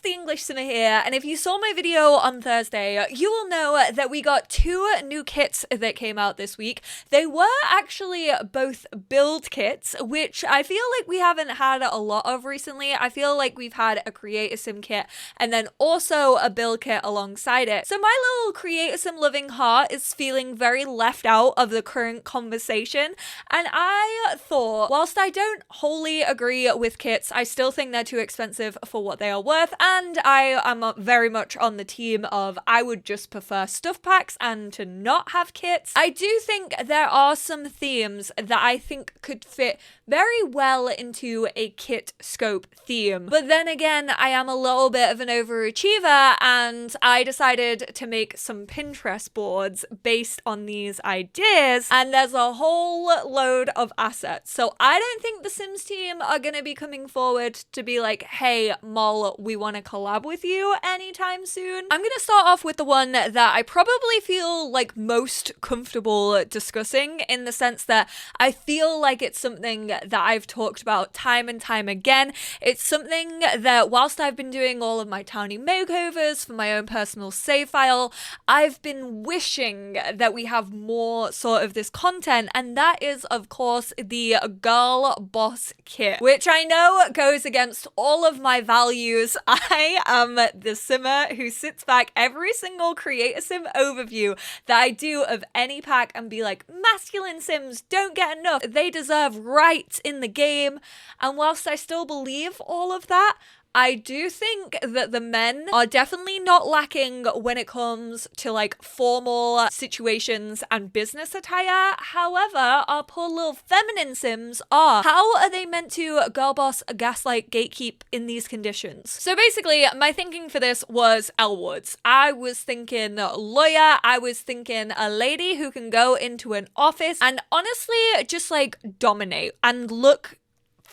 the English Simmer here, and if you saw my video on Thursday, you will know that we got 2 new kits that came out this week. They were actually both build kits, which I feel like we haven't had a lot of recently. I feel like we've had a Create a Sim kit and then also a build kit alongside it. So my little Create a Sim loving heart is feeling very left out of the current conversation, and I thought, whilst I don't wholly agree with kits, I still think they're too expensive for what they are worth, and I am very much on the team of I would just prefer stuff packs and to not have kits. I do think there are some themes that I think could fit very well into a kit scope theme, but then again, I am a little bit of an overachiever, and I decided to make some Pinterest boards based on these ideas, and there's a whole load of assets. So I don't think the Sims team are going to be coming forward to be like, hey, Mol, we want to collab with you anytime soon. I'm going to start off with the one that I probably feel like most comfortable discussing, in the sense that I feel like it's something that I've talked about time and time again. It's something that whilst I've been doing all of my townie makeovers for my own personal save file, I've been wishing that we have more sort of this content, and that is of course the girl boss kit, which I know goes against all of my values. I am the simmer who sits back every single Create a Sim overview that I do of any pack and be like, masculine Sims don't get enough, they deserve rights in the game. And whilst I still believe all of that, I do think that the men are definitely not lacking when it comes to like formal situations and business attire. However, our poor little feminine Sims are. How are they meant to girl boss, gaslight, gatekeep in these conditions? So basically, my thinking for this was Elwoods. I was thinking lawyer. I was thinking a lady who can go into an office and honestly just like dominate and look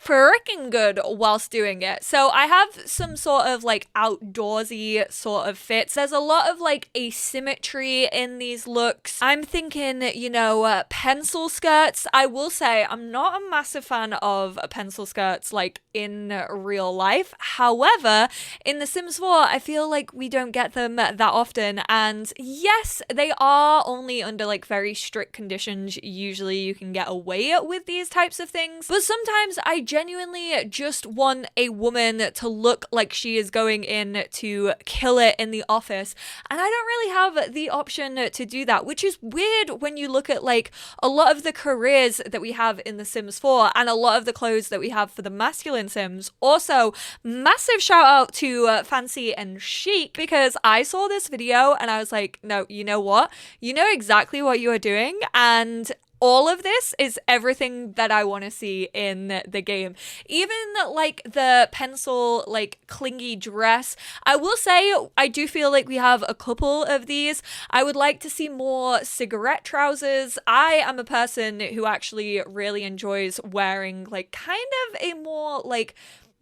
freaking good whilst doing it. So I have some sort of like outdoorsy sort of fits. There's a lot of like asymmetry in these looks. I'm thinking, you know, pencil skirts. I will say I'm not a massive fan of pencil skirts like in real life. However, in The Sims 4, I feel like we don't get them that often. And yes, they are only under like very strict conditions. Usually you can get away with these types of things. But sometimes I genuinely just want a woman to look like she is going in to kill it in the office, and I don't really have the option to do that, which is weird when you look at like a lot of the careers that we have in The Sims 4 and a lot of the clothes that we have for the masculine Sims. Also, massive shout out to Fancy and Chic, because I saw this video and I was like, no, you know what? You know exactly what you are doing, and all of this is everything that I want to see in the game. Even like the pencil, like clingy dress. I will say, I do feel like we have a couple of these. I would like to see more cigarette trousers. I am a person who actually really enjoys wearing like kind of a more like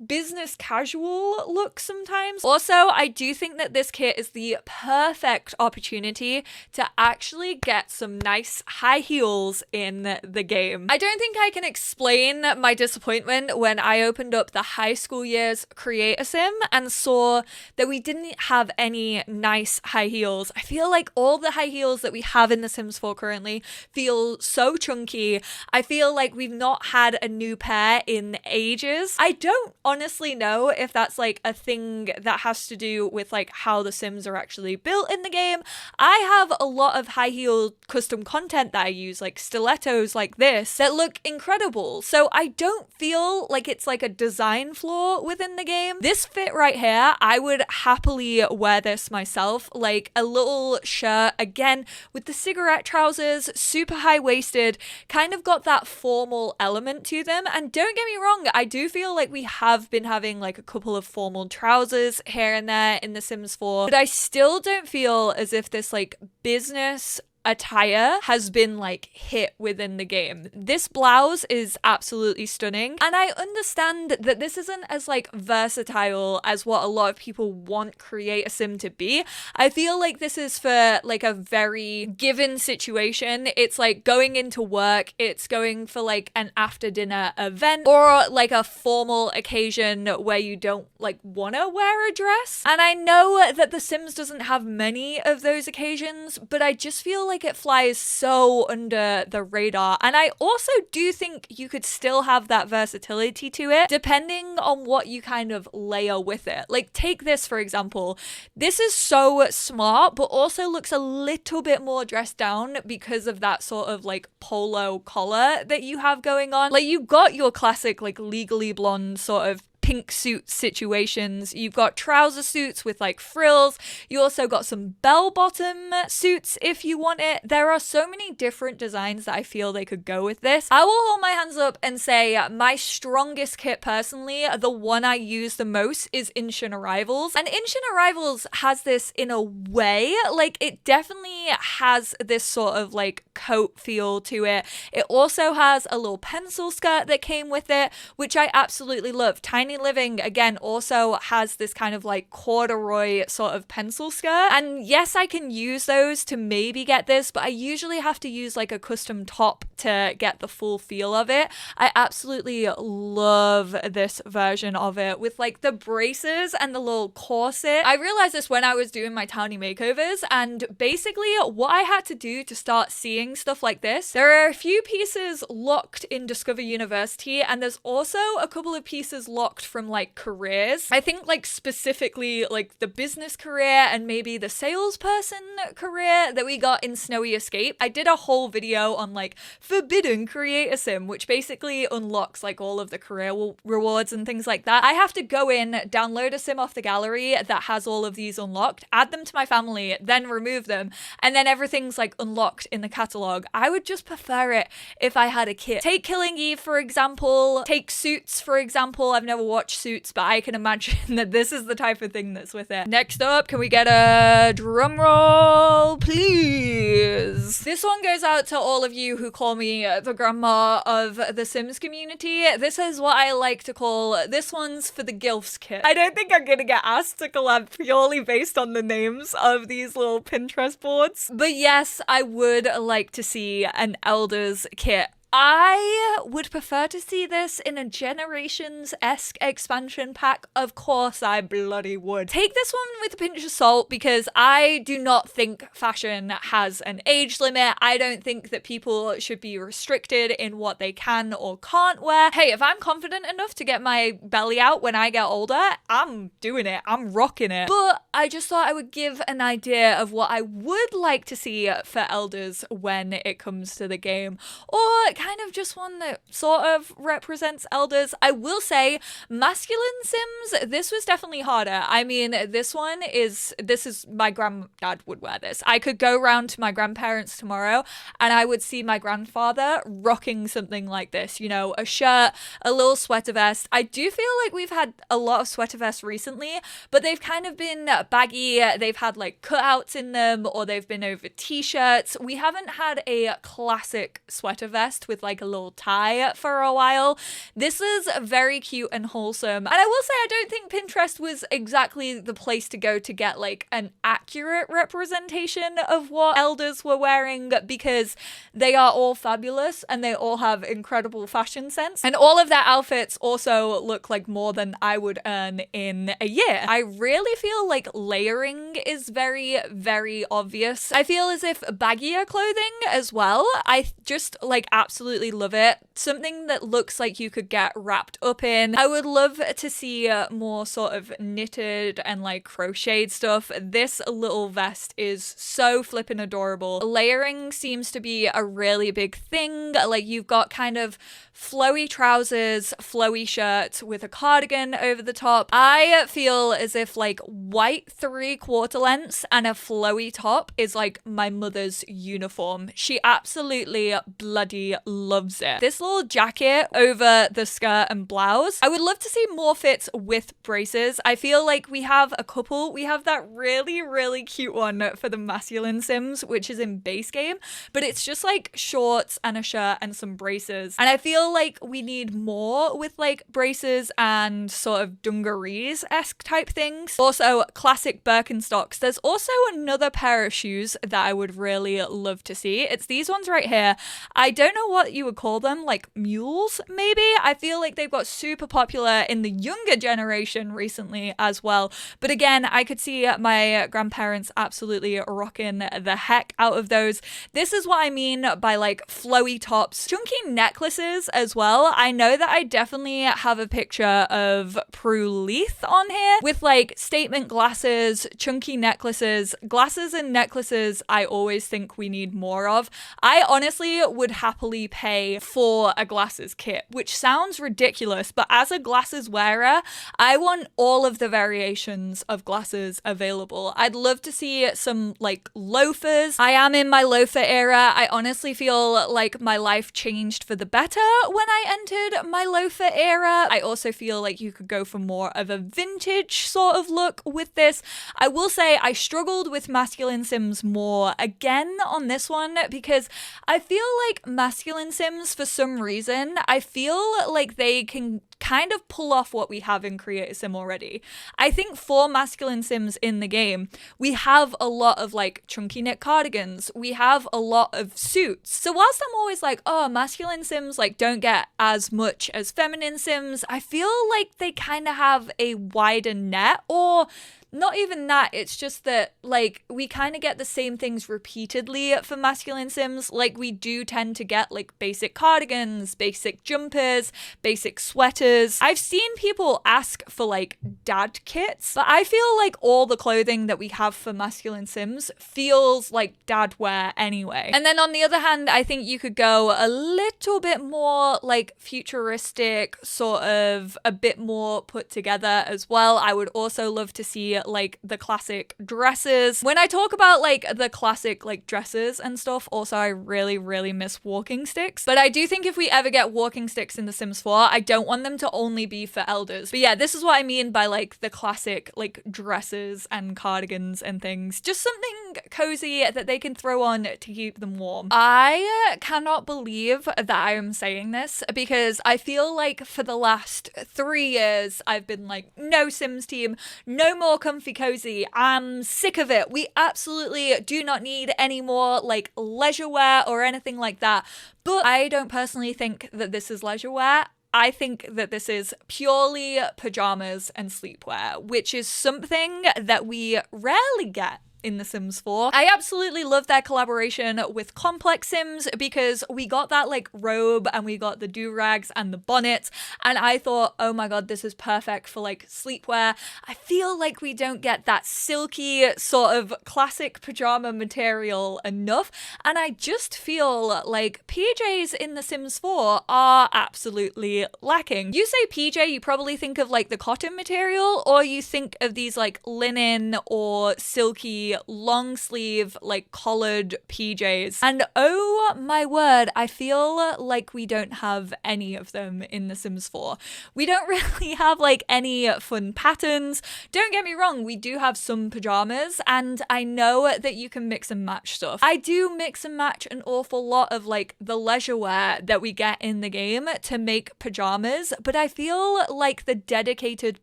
business casual look sometimes. Also, I do think that this kit is the perfect opportunity to actually get some nice high heels in the game. I don't think I can explain my disappointment when I opened up the high school years Create a Sim and saw that we didn't have any nice high heels. I feel like all the high heels that we have in The Sims 4 currently feel so chunky. I feel like we've not had a new pair in ages. I don't honestly know if that's like a thing that has to do with like how the Sims are actually built in the game. I have a lot of high heel custom content that I use, like stilettos like this, that look incredible. So I don't feel like it's like a design flaw within the game. This fit right here, I would happily wear this myself, like a little shirt, again with the cigarette trousers, super high-waisted, kind of got that formal element to them. And don't get me wrong, I do feel like we have been having like a couple of formal trousers here and there in The Sims 4, but I still don't feel as if this like business attire has been like hit within the game. This blouse is absolutely stunning, and I understand that this isn't as like versatile as what a lot of people want Create a Sim to be. I feel like this is for like a very given situation. It's like going into work, it's going for like an after dinner event, or like a formal occasion where you don't like want to wear a dress. And I know that The Sims doesn't have many of those occasions, but I just feel like it flies so under the radar. And I also do think you could still have that versatility to it, depending on what you kind of layer with it. Like, take this for example. This is so smart, but also looks a little bit more dressed down because of that sort of like polo collar that you have going on. Like, you got your classic like Legally Blonde sort of pink suit situations. You've got trouser suits with like frills. You also got some bell-bottom suits if you want it. There are so many different designs that I feel they could go with this. I will hold my hands up and say my strongest kit personally, the one I use the most, is Ancient Arrivals. And Ancient Arrivals has this in a way, like it definitely has this sort of like coat feel to it. It also has a little pencil skirt that came with it, which I absolutely love. Tiny Living, again, also has this kind of like corduroy sort of pencil skirt. And yes, I can use those to maybe get this, but I usually have to use like a custom top to get the full feel of it. I absolutely love this version of it with like the braces and the little corset. I realized this when I was doing my townie makeovers, and basically what I had to do to start seeing stuff like this, there are a few pieces locked in Discover University, and there's also a couple of pieces locked from like careers. I think like specifically like the business career and maybe the salesperson career that we got in Snowy Escape. I did a whole video on like forbidden Create a Sim, which basically unlocks like all of the career rewards and things like that. I have to go in, download a sim off the gallery that has all of these unlocked, add them to my family, then remove them, and then everything's like unlocked in the catalog. I would just prefer it if I had a kit. Take Killing Eve for example, take Suits for example. I've never watched Suits, but I can imagine that this is the type of thing that's with it. Next up, can we get a drum roll, please? This one goes out to all of you who call me the grandma of the Sims community. This is what I like to call, this one's for the Gilfs kit. I don't think I'm gonna get asked to collab purely based on the names of these little Pinterest boards. But yes, I would like to see an Elders kit. I would prefer to see this in a Generations-esque expansion pack. Of course I bloody would. Take this one with a pinch of salt because I do not think fashion has an age limit. I don't think that people should be restricted in what they can or can't wear. Hey, if I'm confident enough to get my belly out when I get older, I'm doing it. I'm rocking it. But I just thought I would give an idea of what I would like to see for Elders when it comes to the game. Or kind of just one that sort of represents Elders. I will say masculine Sims, this was definitely harder. I mean, this is my granddad would wear this. I could go round to my grandparents tomorrow and I would see my grandfather rocking something like this, you know, a shirt, a little sweater vest. I do feel like we've had a lot of sweater vests recently, but they've kind of been baggy. They've had like cutouts in them, or they've been over t-shirts. We haven't had a classic sweater vest with like a little tie for a while. This is very cute and wholesome. And I will say I don't think Pinterest was exactly the place to go to get like an accurate representation of what Elders were wearing, because they are all fabulous and they all have incredible fashion sense. And all of their outfits also look like more than I would earn in a year. I really feel like layering is very, very obvious. I feel as if baggier clothing as well, I just like absolutely love it. Something that looks like you could get wrapped up in. I would love to see more sort of knitted and like crocheted stuff. This little vest is so flippin' adorable. Layering seems to be a really big thing. Like you've got kind of flowy trousers, flowy shirts with a cardigan over the top. I feel as if like white tight 3/4 lengths and a flowy top is like my mother's uniform. She absolutely bloody loves it. This little jacket over the skirt and blouse. I would love to see more fits with braces. I feel like we have a couple. We have that really, really cute one for the masculine Sims, which is in base game, but it's just like shorts and a shirt and some braces. And I feel like we need more with like braces and sort of dungarees-esque type things. Also, classic Birkenstocks. There's also another pair of shoes that I would really love to see. It's these ones right here. I don't know what you would call them, like mules maybe? I feel like they've got super popular in the younger generation recently as well. But again, I could see my grandparents absolutely rocking the heck out of those. This is what I mean by like flowy tops. Chunky necklaces as well. I know that I definitely have a picture of Prue Leith on here with like statement glasses, chunky necklaces. Glasses and necklaces I always think we need more of. I honestly would happily pay for a glasses kit, which sounds ridiculous, but as a glasses wearer, I want all of the variations of glasses available. I'd love to see some like loafers. I am in my loafer era. I honestly feel like my life changed for the better when I entered my loafer era. I also feel like you could go for more of a vintage sort of look with this. I will say I struggled with masculine Sims more again on this one because I feel like masculine Sims, for some reason, I feel like they can kind of pull off what we have in Create a Sim already. I think for masculine Sims in the game, we have a lot of like chunky knit cardigans. We have a lot of suits. So whilst I'm always like, oh, masculine Sims like don't get as much as feminine Sims, I feel like they kind of have a wider net, or not even that, it's just that like we kind of get the same things repeatedly for masculine Sims. Like we do tend to get like basic cardigans, basic jumpers, basic sweaters. I've seen people ask for like dad kits, but I feel like all the clothing that we have for masculine Sims feels like dad wear anyway. And then on the other hand, I think you could go a little bit more like futuristic, sort of a bit more put together as well. I would also love to see like the classic dresses. When I talk about like the classic like dresses and stuff, also I really, really miss walking sticks. But I do think if we ever get walking sticks in The Sims 4, I don't want them to only be for elders. But yeah, this is what I mean by like the classic like dresses and cardigans and things. Just something cozy that they can throw on to keep them warm. I cannot believe that I am saying this because I feel like for the last 3 years, I've been like, no Sims team, no more comfy cozy. I'm sick of it. We absolutely do not need any more like leisure wear or anything like that. But I don't personally think that this is leisure wear. I think that this is purely pajamas and sleepwear, which is something that we rarely get in The Sims 4. I absolutely love their collaboration with Complex Sims because we got that like robe and we got the do-rags and the bonnets, and I thought, oh my god, this is perfect for like sleepwear. I feel like we don't get that silky sort of classic pajama material enough, and I just feel like PJs in The Sims 4 are absolutely lacking. You say PJ, you probably think of like the cotton material, or you think of these like linen or silky long sleeve like collared PJs, and oh my word, I feel like we don't have any of them in The Sims 4. We don't really have like any fun patterns. Don't get me wrong, we do have some pajamas, and I know that you can mix and match stuff. I do mix and match an awful lot of like the leisure wear that we get in the game to make pajamas, but I feel like the dedicated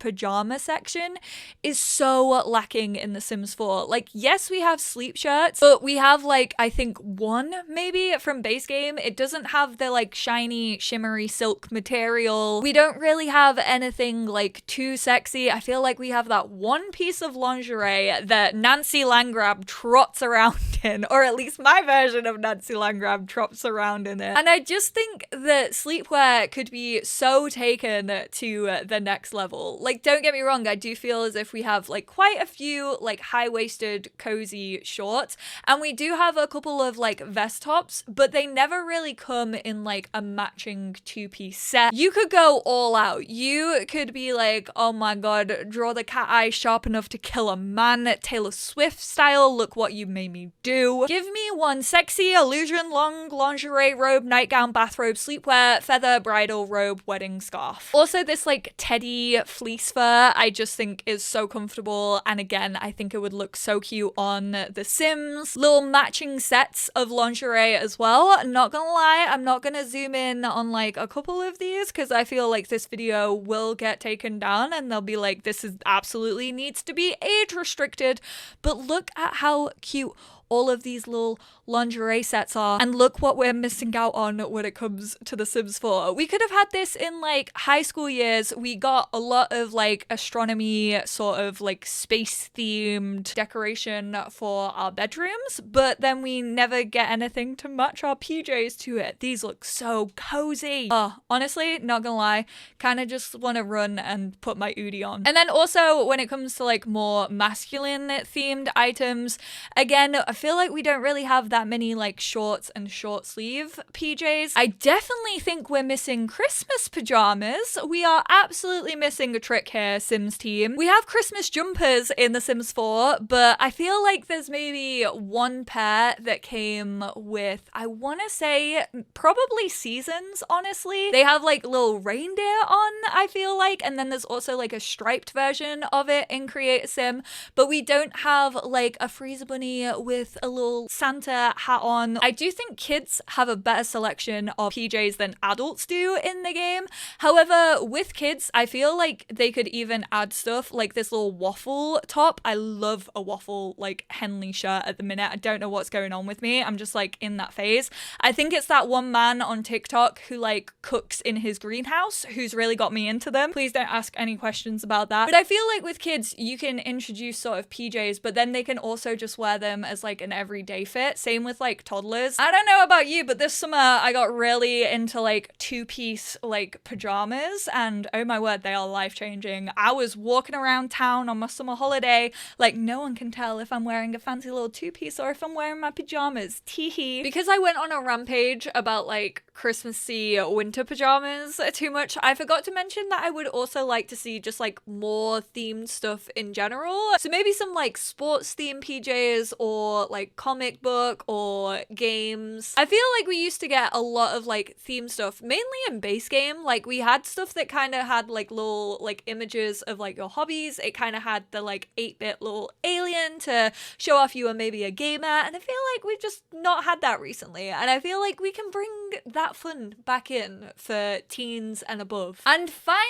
pajama section is so lacking in The Sims 4. Like, yes, we have sleep shirts, but we have like, I think one maybe from base game. It doesn't have the like shiny, shimmery silk material. We don't really have anything like too sexy. I feel like we have that one piece of lingerie that Nancy Langrab trots around in, or at least my version of Nancy Langrab trots around in it. And I just think that sleepwear could be so taken to the next level. Like, don't get me wrong, I do feel as if we have like quite a few like high-waisted good cozy shorts. And we do have a couple of like vest tops, but they never really come in like a matching two-piece set. You could go all out. You could be like, oh my god, draw the cat eye sharp enough to kill a man, Taylor Swift style, look what you made me do. Give me one sexy illusion long lingerie robe, nightgown, bathrobe, sleepwear, feather, bridal robe, wedding scarf. Also this like teddy fleece fur I just think is so comfortable, and again I think it would look so cute on The Sims. Little matching sets of lingerie as well. Not gonna lie, I'm not gonna zoom in on like a couple of these because I feel like this video will get taken down and they'll be like, this is absolutely needs to be age restricted. But look at how cute all of these little lingerie sets are, and look what we're missing out on when it comes to The Sims 4. We could have had this in like high school years. We got a lot of like astronomy sort of like space themed decoration for our bedrooms, but then we never get anything to match our PJs to it. These look so cozy. Honestly, not gonna lie, kind of just want to run and put my Udi on. And then also when it comes to like more masculine themed items, again, I feel like we don't really have that many like shorts and short sleeve PJs. I definitely think we're missing Christmas pajamas. We are absolutely missing a trick here, Sims team. We have Christmas jumpers in The Sims 4, but I feel like there's maybe one pair that came with, I want to say probably seasons, honestly. They have like little reindeer on, I feel like, and then there's also like a striped version of it in Create a Sim, but we don't have like a freezer bunny with a little Santa hat on. I do think kids have a better selection of PJs than adults do in the game. However, with kids, I feel like they could even add stuff like this little waffle top. I love a waffle like Henley shirt at the minute. I don't know what's going on with me. I'm just like in that phase. I think it's that one man on TikTok who like cooks in his greenhouse who's really got me into them. Please don't ask any questions about that. But I feel like with kids, you can introduce sort of PJs, but then they can also just wear them as like an everyday fit. Same with like toddlers. I don't know about you, but this summer I got really into like two-piece like pajamas, and oh my word, they are life-changing. I was walking around town on my summer holiday like no one can tell if I'm wearing a fancy little two-piece or if I'm wearing my pajamas. Teehee. Because I went on a rampage about like Christmassy winter pajamas too much, I forgot to mention that I would also like to see just like more themed stuff in general. So maybe some like sports themed PJs or like comic book or games. I feel like we used to get a lot of like theme stuff mainly in base game. Like we had stuff that kind of had like little like images of like your hobbies. It kind of had the like 8-bit little alien to show off you were maybe a gamer, and I feel like we've just not had that recently, and I feel like we can bring that fun back in for teens and above. And finally,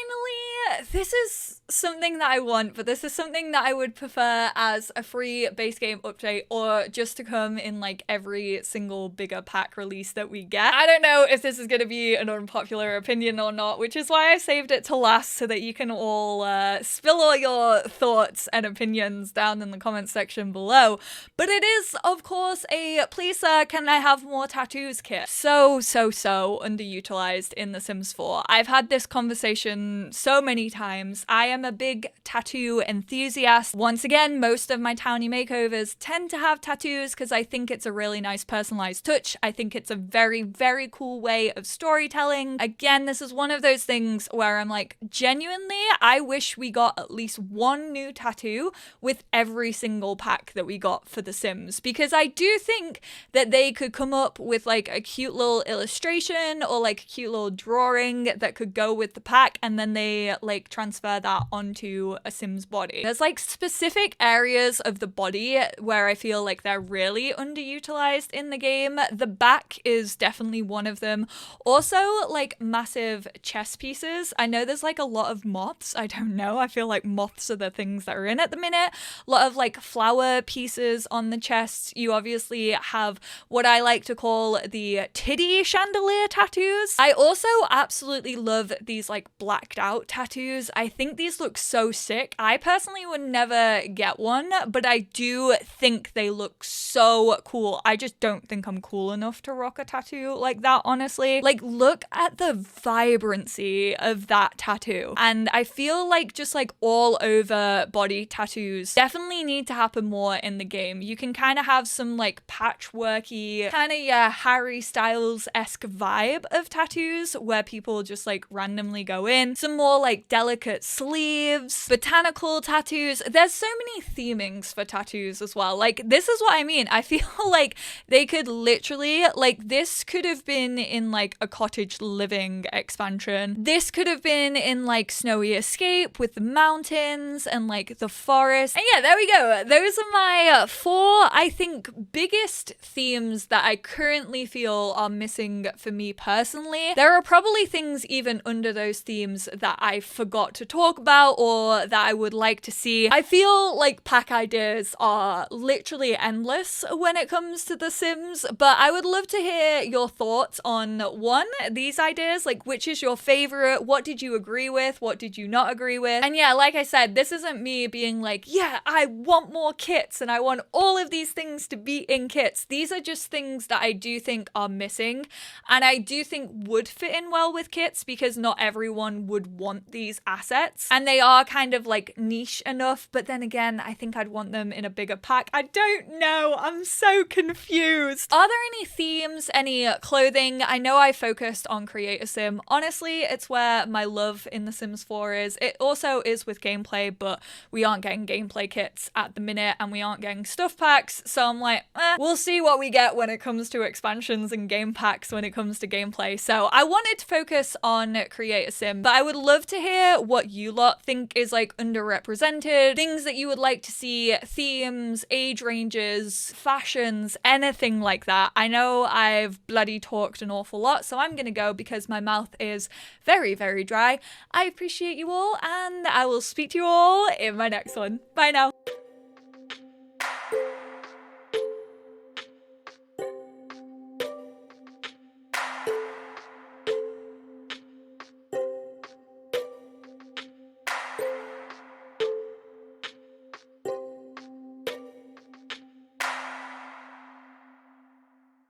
this is something that I want, but this is something that I would prefer as a free base game update or just to come in like every single bigger pack release that we get. I don't know if this is going to be an unpopular opinion or not, which is why I saved it to last so that you can all spill all your thoughts and opinions down in the comments section below. But it is, of course, a please sir, can I have more tattoos kit. So underutilized in The Sims 4. I've had this conversation so many times. I am a big tattoo enthusiast. Once again, most of my townie makeovers tend to have tattoos because I think it's a really nice personalized touch. I think it's a very, very cool way of storytelling. Again, this is one of those things where I'm like, genuinely, I wish we got at least one new tattoo with every single pack that we got for The Sims, because I do think that they could come up with like a cute little illustration or like a cute little drawing that could go with the pack, and then they like transfer that onto a Sim's body. There's like specific areas of the body where I feel like they're really underutilized in the game. The back is definitely one of them. Also, like massive chest pieces. I know there's like a lot of moths. I don't know. I feel like moths are the things that are in at the minute. A lot of like flower pieces on the chest. You obviously have what I like to call the titty chandelier tattoos. I also absolutely love these like blacked out tattoos. I think these tattoos look so sick. I personally would never get one, but I do think they look so cool. I just don't think I'm cool enough to rock a tattoo like that, honestly. Like, look at the vibrancy of that tattoo. And I feel like just like all over body tattoos definitely need to happen more in the game. You can kind of have some like patchworky, kind of, yeah, Harry Styles-esque vibe of tattoos where people just like randomly go in. Some more like delicate sleeves, botanical tattoos. There's so many themings for tattoos as well. Like, this is what I mean. I feel like they could literally, like, this could have been in like a cottage living expansion. This could have been in like Snowy Escape with the mountains and like the forest. And yeah, there we go. Those are my 4, I think, biggest themes that I currently feel are missing for me personally. There are probably things even under those themes that I forgot to talk about or that I would like to see. I feel like pack ideas are literally endless when it comes to The Sims, but I would love to hear your thoughts on, one, these ideas, like which is your favorite, what did you agree with, what did you not agree with? And yeah, like I said, this isn't me being like, yeah, I want more kits and I want all of these things to be in kits. These are just things that I do think are missing and I do think would fit in well with kits because not everyone would want these assets and they are kind of like niche enough, but then again, I think I'd want them in a bigger pack. I don't know, I'm so confused. Are there any themes, any clothing? I know I focused on Create a Sim. Honestly, it's where my love in The Sims 4 is. It also is with gameplay, but we aren't getting gameplay kits at the minute and we aren't getting stuff packs, so I'm like, we'll see what we get when it comes to expansions and game packs when it comes to gameplay. So I wanted to focus on Create a Sim, but I would love to hear what you lot think is like underrepresented, things that you would like to see, themes, age ranges, fashions, anything like that. I know I've bloody talked an awful lot, so I'm gonna go because my mouth is very, very dry. I appreciate you all and I will speak to you all in my next one. Bye now.